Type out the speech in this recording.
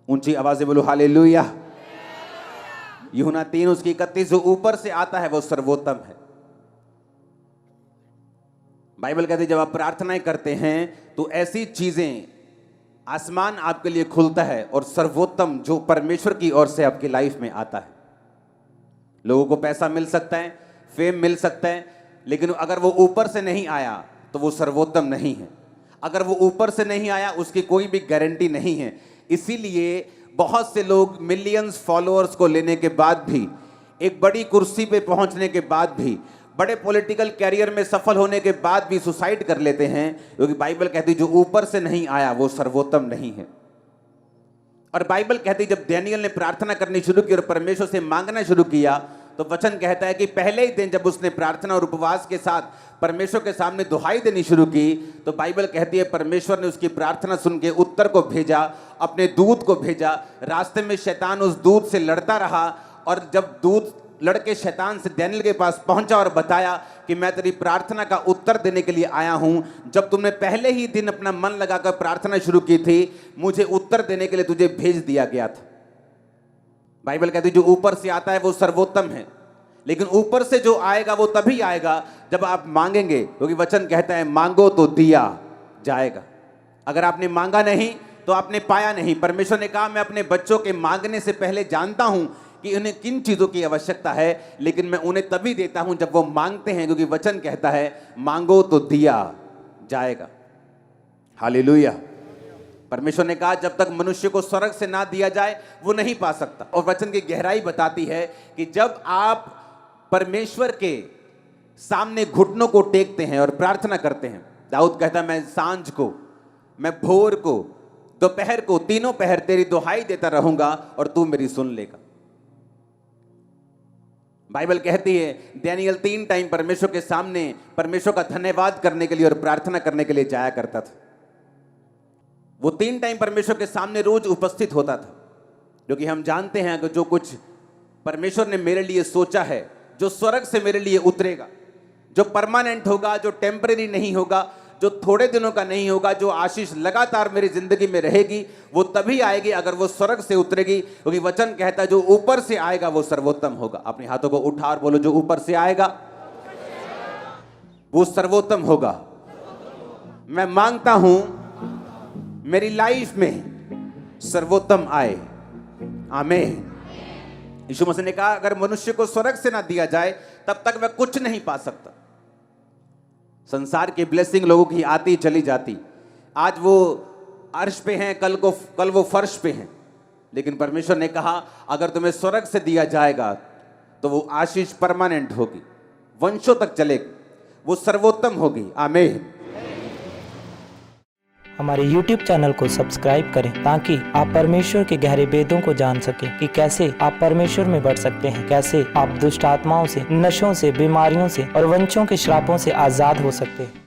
ऊंची आवाज से बोलो हालेलुया। यूहन्ना 3:31 जो ऊपर से आता है वो सर्वोत्तम है। बाइबल कहती है जब आप प्रार्थनाएं करते हैं तो ऐसी चीजें आसमान आपके लिए खुलता है और सर्वोत्तम जो परमेश्वर की ओर से आपकी लाइफ में आता है। लोगों को पैसा मिल सकता है, फेम मिल सकता है, लेकिन अगर वो ऊपर से नहीं आया तो वो सर्वोत्तम नहीं है। अगर वो ऊपर से नहीं आया उसकी कोई भी गारंटी नहीं है। इसीलिए बहुत से लोग मिलियंस फॉलोअर्स को लेने के बाद भी, एक बड़ी कुर्सी पे पहुंचने के बाद भी, बड़े पॉलिटिकल कैरियर में सफल होने के बाद भी सुसाइड कर लेते हैं, क्योंकि बाइबल कहती है जो ऊपर से नहीं आया वो सर्वोत्तम नहीं है। और बाइबल कहती है जब डैनियल ने प्रार्थना करनी शुरू की और परमेश्वर से मांगना शुरू किया तो वचन कहता है कि पहले ही दिन जब उसने प्रार्थना और उपवास के साथ परमेश्वर के सामने दुहाई देनी शुरू की तो बाइबल कहती है परमेश्वर ने उसकी प्रार्थना सुन के उत्तर को भेजा, अपने दूत को भेजा। रास्ते में शैतान उस दूत से लड़ता रहा और जब दूत लड़के शैतान से डैनियल के पास पहुंचा और बताया कि मैं तेरी प्रार्थना का उत्तर देने के लिए आया हूं, जब तुमने पहले ही दिन अपना मन लगाकर प्रार्थना शुरू की थी मुझे उत्तर देने के लिए तुझे भेज दिया गया था। बाइबल कहती है जो ऊपर से आता है वो सर्वोत्तम है, लेकिन ऊपर से जो आएगा वो तभी आएगा जब आप मांगेंगे, क्योंकि वचन कहता है मांगो तो दिया जाएगा। अगर आपने मांगा नहीं तो आपने पाया नहीं। परमेश्वर ने कहा मैं अपने बच्चों के मांगने से पहले जानता हूं कि उन्हें किन चीजों की आवश्यकता है, लेकिन मैं उन्हें तभी देता हूं जब वो मांगते हैं, क्योंकि वचन कहता है मांगो तो दिया जाएगा। हालेलुया। परमेश्वर ने कहा जब तक मनुष्य को स्वर्ग से ना दिया जाए वो नहीं पा सकता। और वचन की गहराई बताती है कि जब आप परमेश्वर के सामने घुटनों को टेकते हैं और प्रार्थना करते हैं, दाऊद कहता मैं सांझ को, मैं भोर को, दोपहर को, तीनों पहर तेरी दुहाई देता रहूंगा और तू मेरी सुन लेगा। बाइबल कहती है डैनियल 3 टाइम परमेश्वर के सामने परमेश्वर का धन्यवाद करने के लिए और प्रार्थना करने के लिए जाया करता था। वो 3 टाइम परमेश्वर के सामने रोज उपस्थित होता था, क्योंकि हम जानते हैं कि जो कुछ परमेश्वर ने मेरे लिए सोचा है, जो स्वर्ग से मेरे लिए उतरेगा, जो परमानेंट होगा, जो टेम्परेरी नहीं होगा, जो थोड़े दिनों का नहीं होगा, जो आशीष लगातार मेरी जिंदगी में रहेगी वो तभी आएगी अगर वो स्वर्ग से उतरेगी, क्योंकि वचन कहता है जो ऊपर से आएगा वो सर्वोत्तम होगा। अपने हाथों को उठा और बोलो जो ऊपर से आएगा वो सर्वोत्तम होगा। मैं मांगता हूं मेरी लाइफ में सर्वोत्तम आए। आमीन। यीशु मसीह ने कहा अगर मनुष्य को स्वर्ग से ना दिया जाए तब तक वह कुछ नहीं पा सकता। संसार की ब्लेसिंग लोगों की आती चली जाती, आज वो अर्श पे हैं, कल वो फर्श पे हैं, लेकिन परमेश्वर ने कहा अगर तुम्हें स्वर्ग से दिया जाएगा तो वो आशीष परमानेंट होगी, वंशों तक चलेगी, वो सर्वोत्तम होगी। आमीन। हमारे YouTube चैनल को सब्सक्राइब करें ताकि आप परमेश्वर के गहरे वेदों को जान सकें कि कैसे आप परमेश्वर में बढ़ सकते हैं, कैसे आप दुष्ट आत्माओं से, नशों से, बीमारियों से और वंशों के श्रापों से आजाद हो सकते हैं।